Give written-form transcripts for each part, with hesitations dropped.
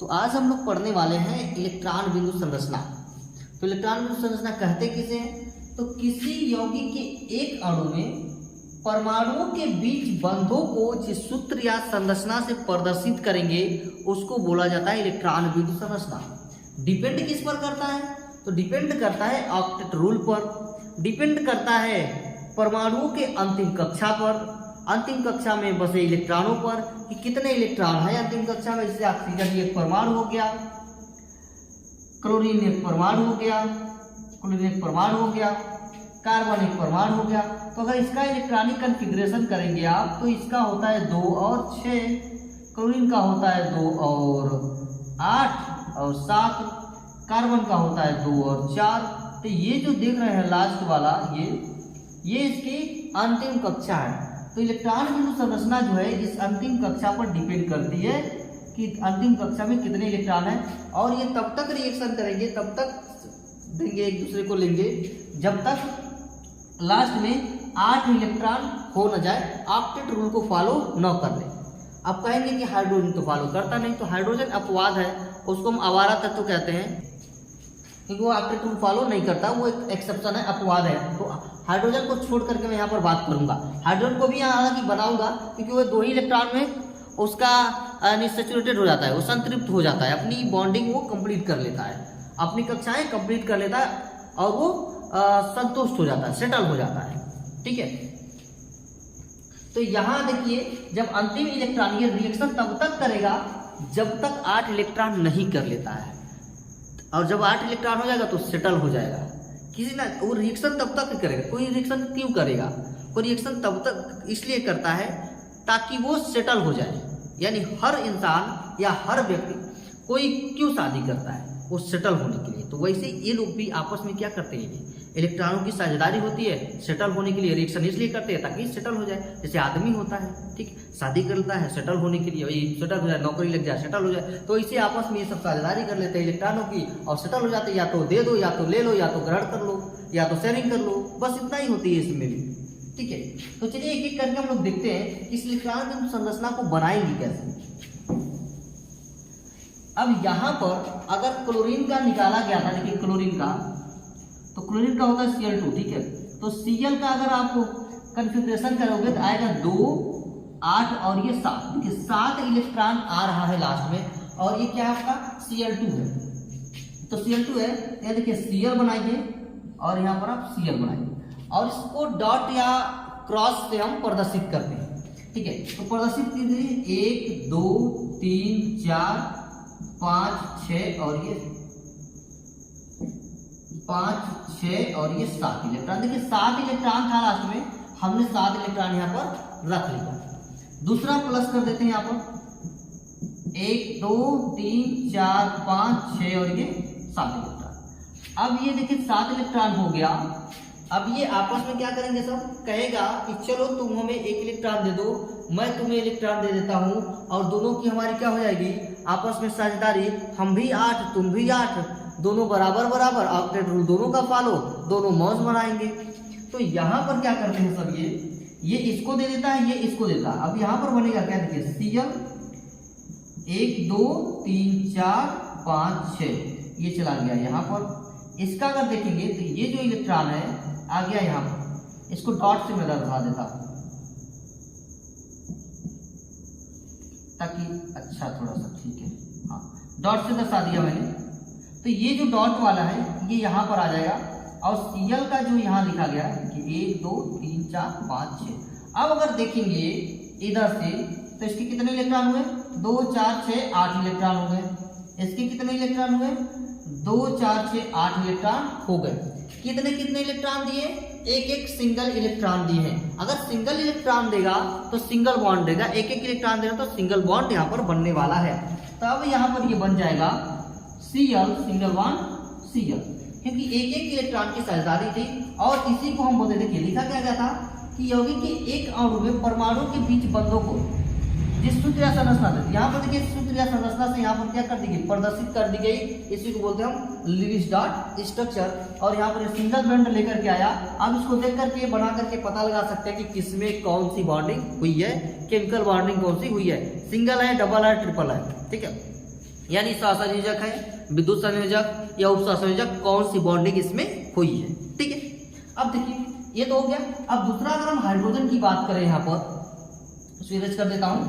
तो आज हम लोग पढ़ने वाले हैं इलेक्ट्रॉन बिंदु संरचना। तो इलेक्ट्रॉन बिंदु संरचना कहते किसे हैं? तो किसी यौगिक के एक अणु में परमाणुओं के बीच बंधों को जिस सूत्र या संरचना से प्रदर्शित करेंगे उसको बोला जाता है इलेक्ट्रॉन बिंदु संरचना। डिपेंड किस पर करता है? तो डिपेंड करता है ऑक्टेट रूल पर, डिपेंड करता है परमाणुओं के अंतिम कक्षा पर, अंतिम कक्षा में बसे इलेक्ट्रॉनों पर कि कितने इलेक्ट्रॉन है अंतिम कक्षा में। जैसे ऑक्सीजन एक परमाणु हो गया, क्लोरीन एक परमाणु हो गया, क्लोरीन एक परमाणु हो गया, कार्बन एक परमाणु हो गया। तो अगर इसका इलेक्ट्रॉनिक कन्फिग्रेशन करेंगे आप तो इसका होता है 2 और 6, क्लोरीन का होता है 2 और 8 और 7, कार्बन का होता है 2 और 4। तो ये जो देख रहे हैं लास्ट वाला ये इसकी अंतिम कक्षा है। तो इलेक्ट्रॉन बिंदु संरचना जो है इस अंतिम कक्षा पर डिपेंड करती है कि अंतिम कक्षा में कितने इलेक्ट्रॉन है, और ये तब तक रिएक्शन करेंगे, तब तक देंगे, एक दूसरे को लेंगे जब तक लास्ट में 8 इलेक्ट्रॉन हो न जाए, ऑक्टेट रूल को फॉलो न कर ले। अब कहेंगे कि हाइड्रोजन तो फॉलो करता नहीं, तो हाइड्रोजन अपवाद है, उसको हम आवारा तत्व कहते हैं क्योंकि वो ऑक्टेट रूल फॉलो नहीं करता, वो एक एक्सेप्शन है, अपवाद है। तो हाइड्रोजन को छोड़ करके मैं यहाँ पर बात करूंगा। हाइड्रोजन को भी यहाँ हालांकि बनाऊंगा क्योंकि वो 2 ही इलेक्ट्रॉन में उसका अनसैचुरेटेड हो जाता है, वो संतृप्त हो जाता है, अपनी बॉन्डिंग वो कंप्लीट कर लेता है, अपनी कक्षाएं कंप्लीट कर लेता है और वो संतुष्ट हो जाता है, सेटल हो जाता है। ठीक है, तो यहाँ देखिए जब अंतिम इलेक्ट्रॉन ये रिएक्शन तब तक करेगा जब तक 8 इलेक्ट्रॉन नहीं कर लेता है, और जब 8 इलेक्ट्रॉन हो जाएगा तो सेटल हो जाएगा। किसी ना वो रिएक्शन तब तक करेगा। कोई रिएक्शन क्यों करेगा? कोई रिएक्शन तब तक इसलिए करता है ताकि वो सेटल हो जाए। यानी हर इंसान या हर व्यक्ति कोई क्यों शादी करता है? वो सेटल होने के लिए। तो वैसे ये लोग भी आपस में क्या करते हैं, इलेक्ट्रॉनों की साझेदारी होती है सेटल होने के लिए, रिएक्शन इसलिए करते हैं ताकि सेटल हो जाए। जैसे आदमी होता है, ठीक, शादी करता है सेटल होने के लिए, सेटल हो जाए, नौकरी लग जाए, सेटल हो जाए। तो इसे आपस में ये सब साझेदारी कर लेते हैं इलेक्ट्रॉनों की और सेटल हो जाते हैं। या तो दे दो, या तो ले लो, या तो ग्रहण कर लो, या तो शेयरिंग कर लो, बस इतना ही होती है इसमें भी। ठीक है, तो चलिए एक एक करके हम लोग देखते हैं इस इलेक्ट्रॉन बिंदु संरचना को बनाएंगे कैसे। अब यहाँ पर अगर क्लोरीन का निकाला गया था, देखिए क्लोरीन का, तो क्लोरीन का होता है Cl2, ठीक है। तो Cl का अगर आप कन्फिग्रेशन करोगे तो आएगा 2, 8 और ये 7। देखिए 7 इलेक्ट्रॉन आ रहा है लास्ट में, और ये क्या है आपका Cl2 है। तो Cl2 है, ये देखिए Cl बनाइए और यहाँ पर आप Cl बनाइए, और इसको डॉट या क्रॉस से हम प्रदर्शित करते हैं। ठीक है, तो प्रदर्शित कीजिए 1, 2, 3, 4, 5, 6 और ये 5, 6 और ये 7 इलेक्ट्रॉन। देखिए 7 इलेक्ट्रॉन था लास्ट में, हमने 7 इलेक्ट्रॉन यहाँ पर रख लिया। दूसरा प्लस कर देते हैं यहाँ पर 1, 2, 3, 4, 5, 6 और ये 7 इलेक्ट्रॉन। अब ये देखिए 7 इलेक्ट्रॉन हो गया। अब ये आपस में क्या करेंगे, सब कहेगा कि चलो तुम हमें 1 इलेक्ट्रॉन दे दो, मैं तुम्हें इलेक्ट्रॉन दे देता हूँ, और दोनों की हमारी क्या हो जाएगी आपस में साझेदारी। हम भी 8 तुम भी 8, दोनों बराबर बराबर, ऑक्टेट रूल दोनों का फॉलो, दोनों मौज बनाएंगे। तो यहाँ पर क्या करते हैं सब, ये इसको दे देता है, ये इसको देता है। अब यहाँ पर बनेगा क्या, देखिए Cl 1, 2, 3, 4, 5, 6 ये चला गया यहाँ पर। इसका अगर देखेंगे तो ये जो इलेक्ट्रॉन है आ गया यहाँ पर, इसको डॉट से मैं दर्शा देता हूँ ताकि अच्छा थोड़ा सा, ठीक है, हाँ डॉट से दर्शा दिया मैंने। तो ये जो डॉट वाला है ये यहाँ पर आ जाएगा, और Cl का जो यहाँ लिखा गया कि 1, 2, 3, 4, 5, 6। अब अगर देखेंगे इधर से तो इसके कितने इलेक्ट्रॉन हुए, 2, 4, 6, 8 इलेक्ट्रॉन हो गए। इसके कितने इलेक्ट्रॉन हुए, 2, 4, 6, 8 इलेक्ट्रॉन हो गए। कितने कितने इलेक्ट्रॉन दिए, एक सिंगल इलेक्ट्रॉन दिए हैं। अगर सिंगल इलेक्ट्रॉन देगा तो सिंगल बॉन्ड देगा, एक इलेक्ट्रॉन देगा तो सिंगल बॉन्ड यहाँ पर बनने वाला है। तब यहाँ पर ये बन जाएगा Cl सिंगल बॉन्ड Cl, क्योंकि एक इलेक्ट्रॉन की साझेदारी थी। और इसी को हम बोलते, देखिए लिखा क्या गया था कि यौगिक के एक अणु में परमाणु के बीच बंधों को जिस सूत्र या संरचना से, यहाँ पर देखिए सूत्र या संरचना से यहाँ पर क्या कर दी गई, प्रदर्शित कर दी गई। इसी को बोलते हैं हम लीविस डॉट स्ट्रक्चर। और यहाँ पर सिंगल बॉन्ड लेकर के आया। अब इसको देख करके बना करके पता लगा सकते हैं कि किसमें कौन सी बॉन्डिंग हुई है, केमिकल बॉन्डिंग कौन सी हुई है, सिंगल है, डबल है, ट्रिपल है। ठीक है, यानी सहसंयोजक है, विद्युत संयोजक या उपसहसंयोजक, कौन सी बॉन्डिंग इसमें हुई है। ठीक है, अब देखिए ये तो हो गया। अब दूसरा अगर हम हाइड्रोजन की बात करें यहाँ पर, इरेज कर देता हूं।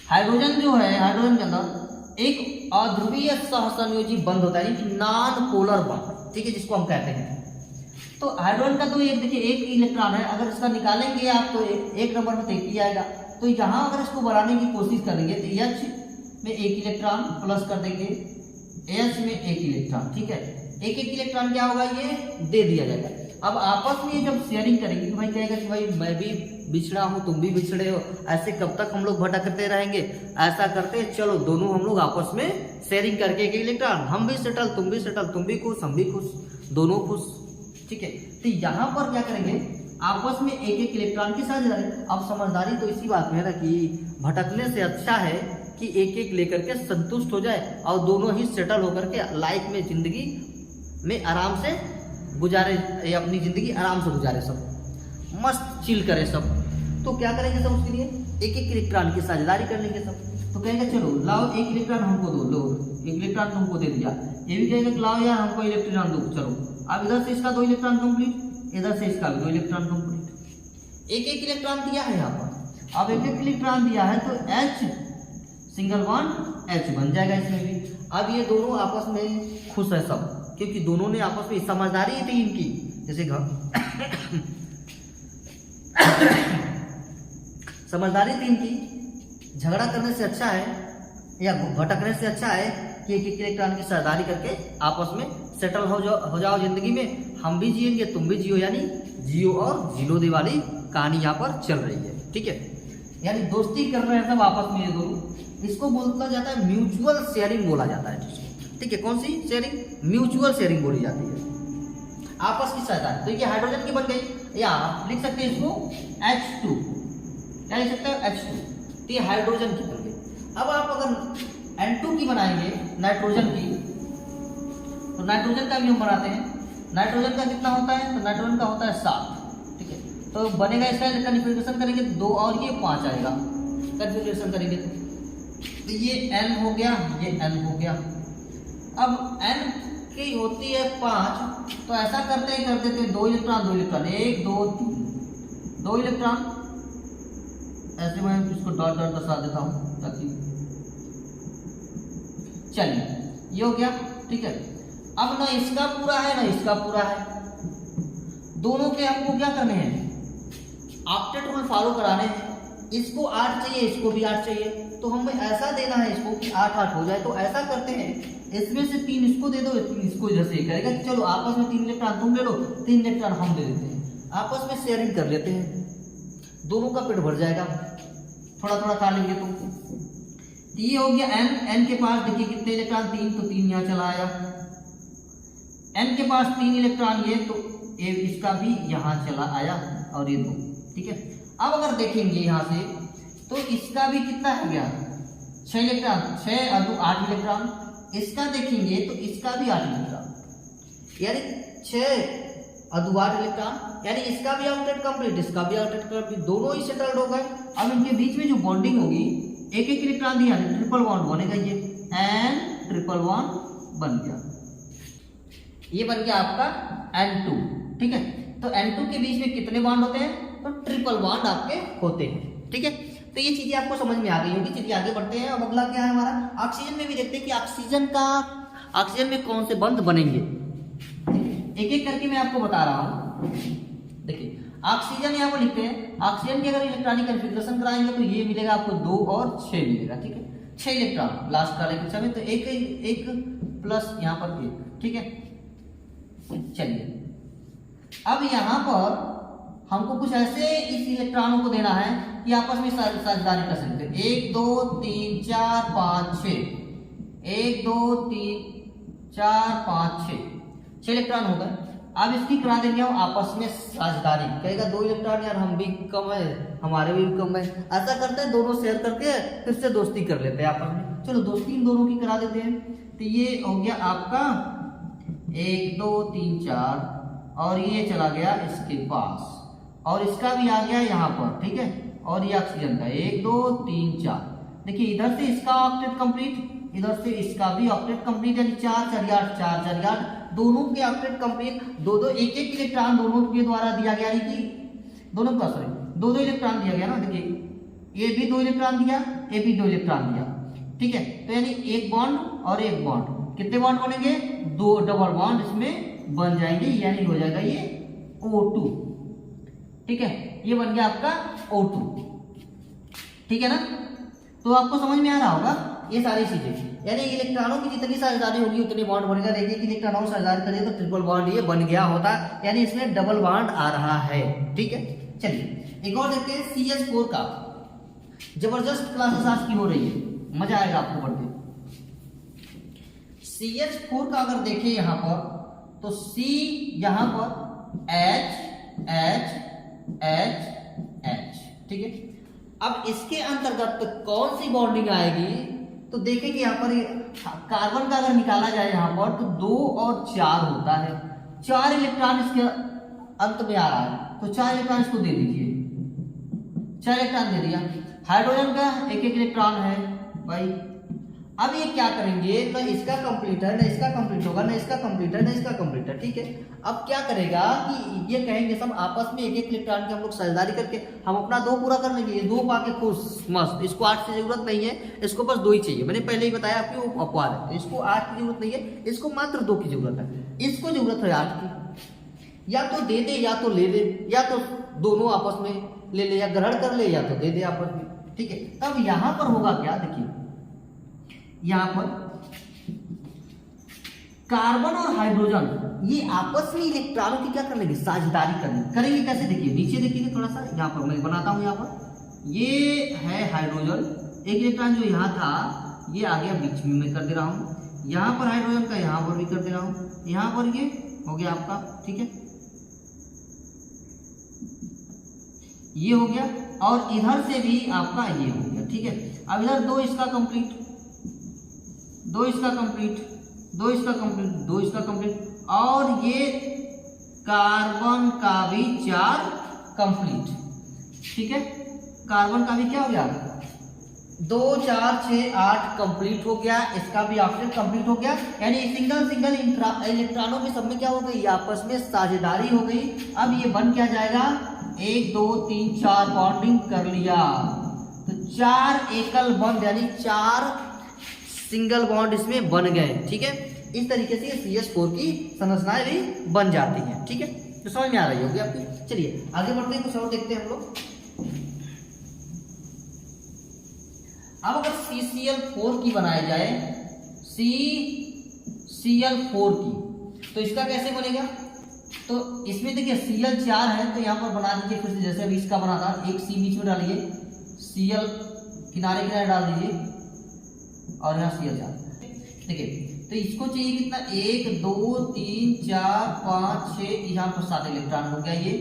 हाइड्रोजन जो है, हाइड्रोजन के अंदर एक अध्रुवीय सहसंयोजी बंध होता है, नॉन पोलर बॉन्ड, ठीक है, जिसको हम कहते हैं। तो हाइड्रोजन का तो एक देखिए एक इलेक्ट्रॉन है, अगर इसका निकालेंगे आप तो एक नंबर में तो एक ही आएगा। तो यहाँ अगर इसको बढ़ाने की कोशिश करेंगे तो H में एक इलेक्ट्रॉन प्लस कर देंगे, H में एक इलेक्ट्रॉन, ठीक है, एक एक इलेक्ट्रॉन क्या होगा, ये दे दिया जाएगा। अब आपस में जब शेयरिंग करेंगे तो भाई कहेगा कि भाई मैं भी बिछड़ा हूँ, तुम भी बिछड़े हो, ऐसे कब तक हम लोग भटकते रहेंगे, ऐसा करते चलो दोनों हम लोग आपस में शेयरिंग करके एक इलेक्ट्रॉन, हम भी सेटल, तुम भी सेटल, तुम भी खुश, हम भी खुश, दोनों खुश। ठीक है, तो यहाँ पर क्या करेंगे, आपस में एक एक इलेक्ट्रॉन की साझेदारी। अब समझदारी तो इसी बात में है ना कि भटकने से अच्छा है कि एक एक लेकर के संतुष्ट हो जाए और दोनों ही सेटल होकर के लाइफ में, जिंदगी में आराम से गुजारे, अपनी जिंदगी आराम से गुजारे, सब मस्त चिल करे सब। तो क्या करेंगे सब, उसके लिए एक एक इलेक्ट्रॉन की साझेदारी कर लेंगे सब। तो कहेंगे चलो लाओ एक इलेक्ट्रॉन हमको दो, लो एक इलेक्ट्रॉन तुमको दे दिया, ये भी कहेंगे लाओ यार हमको इलेक्ट्रॉन दो, चलो अब इधर से इसका 2 इलेक्ट्रॉन कंप्लीट, इधर से इसका भी 2 इलेक्ट्रॉन कंप्लीट, एक एक इलेक्ट्रॉन दिया है यहाँ पर। अब एक एक इलेक्ट्रॉन दिया है तो H सिंगल बॉन्ड H बन जाएगा इसमें भी। अब ये दोनों आपस में खुश है सब, क्योंकि दोनों ने आपस में समझदारी थी इनकी, जैसे समझदारी थी इनकी, झगड़ा करने से अच्छा है या भटकने से अच्छा है कि एक एक इलेक्ट्रॉन की साझेदारी करके आपस में सेटल हो जाओ जिंदगी में, हम भी जिएंगे तुम भी जियो, यानी जियो और जिलो दे वाली कहानी यहाँ पर चल रही है। ठीक है, यानी दोस्ती कर रहे हैं सब आपस में ये दोनों, इसको बोला जाता है म्यूचुअल शेयरिंग बोला जाता है। ठीक है, कौन सी शेयरिंग, म्यूचुअल शेयरिंग बोली जाती है, आपस की साझेदारी। तो ये हाइड्रोजन की बन गई, या लिख सकते हैं इसको H2, क्या लिख सकते हैं H2, तो ये हाइड्रोजन की बन गई। अब आप अगर N2 की बनाएंगे, नाइट्रोजन की, तो नाइट्रोजन का भी हम बनाते हैं। नाइट्रोजन का कितना होता है, तो नाइट्रोजन का होता है 7। ठीक है, तो बनेगा इसका कन्फिग्रेशन करेंगे तो 2 और ये 5 आएगा, कन्फिग्रेशन करेंगे तो ये N हो गया, ये N हो गया। अब N की होती है 5, तो ऐसा करते हैं, कर देते हैं 2 इलेक्ट्रॉन 2 इलेक्ट्रॉन, 1 2 3, 2 इलेक्ट्रॉन, ऐसे मैं इसको डॉट डॉट दर्शा देता हूँ ताकि, चलिए ये हो गया। ठीक है, अब ना इसका पूरा है ना इसका पूरा है, दोनों के हमको क्या करने हैं, ऑक्टेट रूल फॉलो कराने हैं। इसको 8 चाहिए, इसको भी 8 चाहिए, तो हमें ऐसा देना है इसको कि 8 8 हो जाए। तो ऐसा करते हैं, इसमें से 3 इसको दे दो, 3 इसको, इधर से करेगा कि चलो आपस में 3 इलेक्ट्रॉन तुम ले लो, 3 इलेक्ट्रॉन हम दे देते हैं, आपस में शेयरिंग कर लेते हैं, दोनों का पेट भर जाएगा, थोड़ा थोड़ा खा लेंगे। तो ये हो गया N के पास देखिए कितने इलेक्ट्रॉन, 3, तो 3 यहाँ चला आया। N के पास 3 इलेक्ट्रॉन ये, तो ये इसका भी यहाँ चला आया, और ये 2। ठीक है, अब अगर देखेंगे यहाँ से तो इसका भी कितना हो गया, 6 इलेक्ट्रॉन, 6 और 2 8 इलेक्ट्रॉन। इसका देखेंगे तो इसका भी 8 इलेक्ट्रॉन, यानी 6 और 2 8 इलेक्ट्रॉन, यानी इसका भी आउटलेट कंप्लीट, इसका भी आउटलेट कंप्लीट, दोनों ही सेटल्ड हो गए। अब इनके बीच में जो बॉन्डिंग होगी, एक एक इलेक्ट्रॉन दिया, ट्रिपल बॉन्ड बनेगा, ये N ट्रिपल बॉन्ड बन गया, ये बन गया आपका N2। ठीक है, तो N2 के बीच में कितने बॉन्ड होते हैं, तो ट्रिपल बॉन्ड आपके होते हैं। ठीक है, तो ये चीजें आपको समझ में आ गई होगी। चलिए आगे बढ़ते हैं। अब अगला क्या है हमारा, ऑक्सीजन में भी देखते हैं कि ऑक्सीजन में कौन से बंध बनेंगे। एक एक करके मैं आपको बता रहा हूँ। देखिए ऑक्सीजन यहाँ पर लिखते हैं, ऑक्सीजन की अगर इलेक्ट्रॉनिक कन्फिग्रेशन कराएंगे तो ये मिलेगा आपको 2 और 6 मिलेगा। ठीक है, 6 इलेक्ट्रॉन लास्ट वाले के समय, तो एक प्लस यहाँ पर 1। ठीक है, चलिए अब यहाँ पर हमको कुछ ऐसे इस इलेक्ट्रॉनों को देना है कि आपस में साझेदारी कर सकते हैं। 1 2 3 4 5 6, 1 2 3 4 5 6 इलेक्ट्रॉन हो गए। अब इसकी करा देंगे हम आपस में साझेदारी, कहेगा 2 इलेक्ट्रॉन यार हम भी कम है, हमारे भी कम है, ऐसा करते हैं दोनों शेयर करके फिर से दोस्ती कर लेते हैं आपस में। चलो दोस्ती इन दोनों की करा देते हैं। तो ये हो गया आपका 1 2 3 4, और ये चला गया इसके पास, और इसका भी आ गया यहाँ पर। ठीक है, और ये ऑक्सीजन का 1 2 3 4, देखिए इधर से इसका ऑक्टेट कंप्लीट, इधर से इसका भी ऑक्टेट कंप्लीट, यानी 4 4 8 4 4 8 दोनों के ऑक्टेट कंप्लीट। दो दो एक एक इलेक्ट्रॉन दोनों के द्वारा दिया गया, यानी कि दोनों का सॉरी दो दो इलेक्ट्रॉन दिया गया ना। देखिए ये भी 2 इलेक्ट्रॉन दिया, ये भी 2 इलेक्ट्रॉन दिया, ठीक है। तो यानी एक बॉन्ड और एक बॉन्ड, कितने बॉन्ड बनेंगे? 2 डबल बॉन्ड इसमें बन जाएंगे, यानी हो जाएगा ये O2, ठीक है। ये बन गया आपका O2, ठीक है ना। तो आपको समझ में आ रहा होगा ये सारी चीजें, यानी इलेक्ट्रॉनों की जितनी साझेदारी होगी उतने बॉन्ड बनेगा। देखिए कि इलेक्ट्रॉनों को साझेदारी करिए तो ट्रिपल बॉन्ड ये बन गया होता, यानी इसमें डबल बॉन्ड आ रहा है, ठीक है। चलिए एक और देखते हैं CH4 का। जबरदस्त क्लासेस आज की हो रही है, मजा आएगा आपको पढ़ के। CH4 का अगर देखें यहाँ पर तो C यहाँ पर H H H H, ठीक है। अब इसके अंतर्गत कौन सी बॉन्डिंग आएगी? तो देखें कि यहाँ पर कार्बन का अगर निकाला जाए यहाँ पर तो 2 और 4 होता है, 4 इलेक्ट्रॉन इसके अंत में आ रहा है, तो 4 इलेक्ट्रॉन इसको दे दीजिए, 4 इलेक्ट्रॉन दे दिया। हाइड्रोजन का एक एक इलेक्ट्रॉन है भाई। अब ये क्या करेंगे, ना इसका कंप्लीट है, ना इसका कंप्लीट होगा, ना इसका कंप्लीट है, ना इसका कंप्लीट है, ठीक है। अब क्या करेगा कि ये कहेंगे सब आपस में एक एक इलेक्ट्रॉन की हम लोग साझेदारी करके हम अपना 2 पूरा कर लेंगे। ये 2 पाके खुश मस्त, इसको 8 की जरूरत नहीं है, इसको बस 2 ही चाहिए। मैंने पहले ही बताया आपको वो अपवाद है, इसको 8 की जरूरत नहीं है, इसको मात्र 2 की जरूरत है। इसको जरूरत है 8 की, या तो दे दे या तो ले दे, या तो दोनों आपस में ले ले, या ग्रहण कर ले या तो दे दे आपस में, ठीक है। तब यहां पर होगा क्या, देखिए यहां पर कार्बन और हाइड्रोजन ये आपस में इलेक्ट्रॉनों की क्या कर लेंगे, साझेदारी करेंगे। कैसे? देखिए नीचे देखिए थोड़ा सा, यहाँ पर मैं बनाता हूं। यहाँ पर ये है हाइड्रोजन, एक इलेक्ट्रॉन जो यहाँ था ये आ गया बीच में, मैं कर दे रहा हूं। यहाँ पर हाइड्रोजन का यहाँ पर भी कर दे रहा हूं, यहाँ पर ये हो गया आपका, ठीक है, ये हो गया। और इधर से भी आपका ये हो गया, ठीक है। अब इधर 2 इसका कंप्लीट, 2 इसका कंप्लीट, 2 इसका कंप्लीट, 2 इसका कंप्लीट, और ये कार्बन का भी 4 कंप्लीट, ठीक है। कार्बन का भी क्या हो गया, 2 4 6 8 कंप्लीट हो गया, इसका भी ऑक्टेट कंप्लीट हो गया। यानी सिंगल सिंगल इलेक्ट्रॉनों में सब में क्या हो गई, आपस में साझेदारी हो गई। अब ये बन क्या जाएगा, 1 2 3 4 बॉन्डिंग कर लिया, तो 4 एकल बॉन्ड यानी 4 सिंगल बॉन्ड इसमें बन गए, ठीक है। इस तरीके से CH4 की संरचनाएं भी बन जाती हैं, ठीक है। तो समझ में आ रही होगी आपकी। चलिए आगे बढ़ते हैं, कुछ और देखते हैं हम लोग। अब अगर CCl4 की बनाई जाए, CCl4 की, तो इसका कैसे बनेगा? तो इसमें देखिए Cl4 है, तो यहाँ पर बना दीजिए फिर से, जैसे अभी इसका बना था, एक C बीच में डालिए, Cl किनारे किनारे डाल दीजिए, और यहाँ Cl4। देखिए तो इसको चाहिए कितना, 1 2 3 4 5 6, यहाँ पर 7 इलेक्ट्रॉन हो गया। ये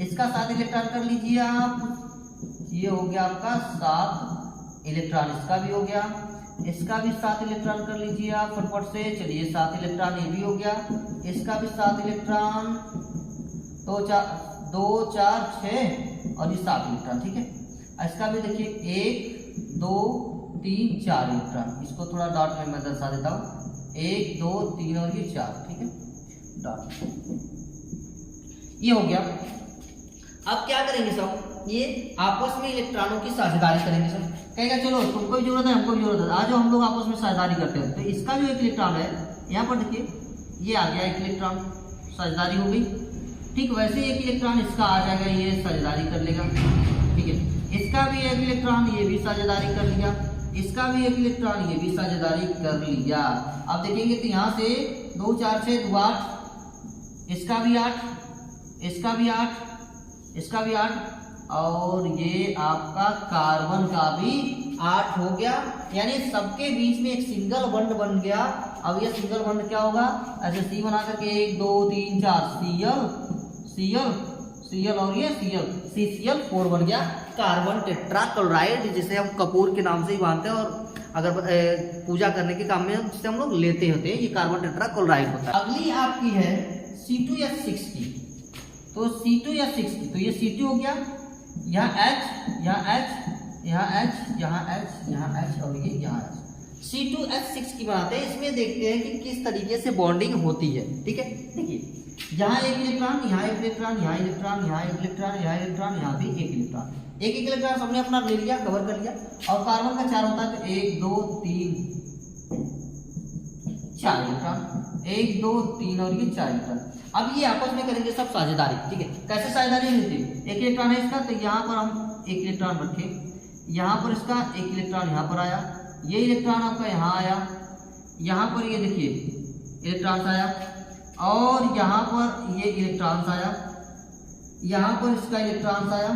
इसका 7 इलेक्ट्रॉन कर लीजिए आप, ये हो गया आपका 7 इलेक्ट्रॉन, इसका भी हो गया, इसका भी 7 इलेक्ट्रॉन कर लीजिए आप फटफट से। चलिए 7 इलेक्ट्रॉन ये भी हो गया, इसका भी 7 इलेक्ट्रॉन, 2 4 6 और ये 7 इलेक्ट्रॉन, ठीक है। इसका भी देखिए 1 2 3 4 इलेक्ट्रॉन, इसको थोड़ा डॉट में मैं दर्शा देता हूँ, 1 2 3 और ये 4, ठीक है, डॉट, ये हो गया। अब क्या करेंगे सब, ये आपस में इलेक्ट्रॉनों की साझेदारी करेंगे सब। कहेगा चलो तुमको भी जरूरत है, हमको भी जरूरत है, आज हम लोग आपस में साझेदारी करते हैं। तो इसका जो एक इलेक्ट्रॉन है यहाँ पर देखिए, ये आ गया एक इलेक्ट्रॉन, साझेदारी हो गई, ठीक। वैसे एक इलेक्ट्रॉन इसका आ जाएगा, ये साझेदारी कर लेगा, ठीक है। इसका भी एक इलेक्ट्रॉन, ये भी साझेदारी कर लिया, इसका भी एक इलेक्ट्रॉन, ये भी साझेदारी कर लिया। अब देखेंगे तो यहाँ से 2 4 6 2 8, इसका भी 8, इसका भी 8, इसका भी 8, और ये आपका कार्बन का भी 8 हो गया। यानी सबके बीच में एक सिंगल बॉन्ड बन गया। अब ये सिंगल बॉन्ड क्या होगा, ऐसे सी बना करके 1 2 3 4 Cl Cl और ये CCl4 बन गया, कार्बन टेट्राक्लोराइड, जिसे हम कपूर के नाम से ही जानते हैं, और अगर पूजा करने के काम में जिसे हम लोग लेते होते हैं, ये कार्बन टेट्राक्लोराइड होता है। अगली आपकी है C2H6 की, तो C2H6 की, तो ये C2 हो गया, यहाँ H, यहाँ H, यहाँ H, यहाँ H, यहाँ H और ये यहाँ H। C2H6 की बनाते हैं। इसमें देखते हैं कि किस तरीके से बॉन्डिंग होती है। ठीक है, देखिए यहाँ एक इलेक्ट्रॉन, यहाँ एक इलेक्ट्रॉन, यहाँ इलेक्ट्रॉन, यहाँ एक इलेक्ट्रॉन, यहाँ इलेक्ट्रॉन, यहाँ भी एक इलेक्ट्रॉन। एक एक इलेक्ट्रॉन सबने अपना ले लिया, कवर कर लिया। और कार्बन का 4 होता है तो 1 2 3 4 इलेक्ट्रॉन, 1 2 3 और ये 4 इलेक्ट्रॉन। अब ये आपस में करेंगे सब साझेदारी। ठीक है, कैसे साझेदारी होती है? एक इलेक्ट्रॉन है इसका, तो यहाँ पर हम एक इलेक्ट्रॉन रखे, यहाँ पर इसका एक इलेक्ट्रॉन यहाँ पर आया, ये इलेक्ट्रॉन आपका यहाँ आया, यहाँ पर ये देखिए इलेक्ट्रॉन आया, और यहाँ पर ये इलेक्ट्रॉन आया, यहाँ पर इसका इलेक्ट्रॉन आया,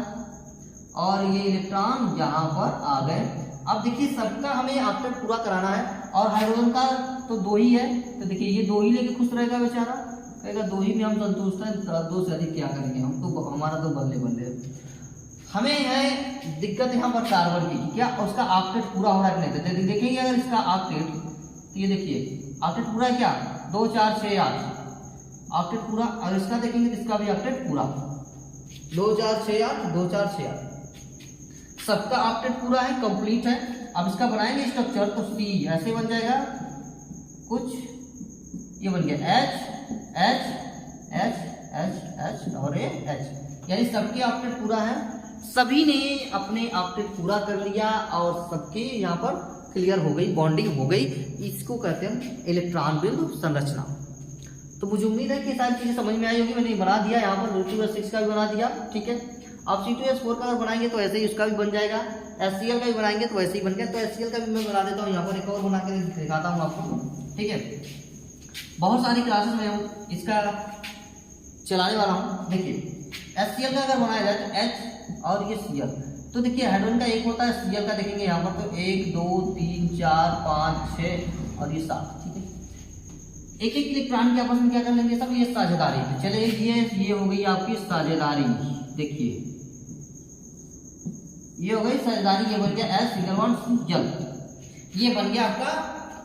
और ये इलेक्ट्रॉन यहाँ पर आ गए। अब देखिए सबका हमें ऑक्टेट पूरा कराना है, और हाइड्रोजन का तो 2 ही है, तो देखिए ये 2 ही लेके खुश रहेगा बेचारा, कहेगा 2 ही में हम संतुष्ट हैं, 2 से अधिक क्या करेंगे हम, तो हमारा तो बल्ले बल्ले। हमें है दिक्कत यहाँ पर कार्बन की, क्या उसका ऑक्टेट पूरा हो रहा है कि नहीं। देखेंगे अगर इसका ऑक्टेट, तो ये देखिए ऑक्टेट पूरा है क्या, 2 4 6 8 ऑक्टेट पूरा। और इसका देखेंगे तो इसका भी ऑक्टेट पूरा, 2 4 6 8 2 4 6 8 सबका ऑक्टेट पूरा है, कंप्लीट है। अब इसका बनाएंगे स्ट्रक्चर, तो C ऐसे बन जाएगा कुछ, ये बन गया H H H H H और ये H, यानी सबके ऑक्टेट पूरा है। सभी ने अपने ऑक्टेट पूरा कर लिया और सबके यहाँ पर क्लियर हो गई, बॉन्डिंग हो गई। इसको कहते हैं इलेक्ट्रॉन बिंदु संरचना। तो मुझे उम्मीद है कि सारी चीजें समझ में आई होगी। मैंने बना दिया यहाँ पर C2H6 का भी बना दिया। ठीक है, आप C2H4 का अगर बनाएंगे तो ऐसे ही उसका भी बन जाएगा, HCl का भी बनाएंगे तो ऐसे ही बन गया। तो HCl का भी मैं बना देता हूँ, यहाँ पर एक और बना के दिखाता हूँ आपको। ठीक है, बहुत सारी क्लासेस में हम इसका चलाने वाला हूँ। देखिए HCl का अगर बनाया जाए तो H और ये Cl, तो देखिए हाइड्रोजन का 1 होता है, Cl का देखेंगे यहाँ पर तो 1 2 3 4 5 6 और ये 7। ठीक है, एक एक इलेक्ट्रॉन के आपस में क्या कर लेंगे सब, ये साझेदारी। तो चलिए ये हो गई आपकी साझेदारी। देखिए ये हो गई साझेदारी, ये बन गया H∠Cl, ये बन गया आपका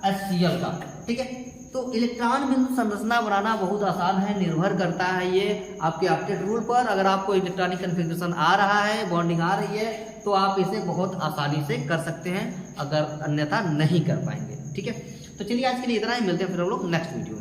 HCl का। ठीक है, तो इलेक्ट्रॉन बिंदु संरचना बनाना बहुत आसान है, निर्भर करता है ये आपके ऑक्टेट रूल पर। अगर आपको इलेक्ट्रॉनिक कन्फिग्रेशन आ रहा है, बॉन्डिंग आ रही है, तो आप इसे बहुत आसानी से कर सकते हैं, अगर अन्यथा नहीं कर पाएंगे। ठीक है, तो चलिए आज के लिए इतना ही, मिलते हैं फिर हम लोग नेक्स्ट वीडियो में।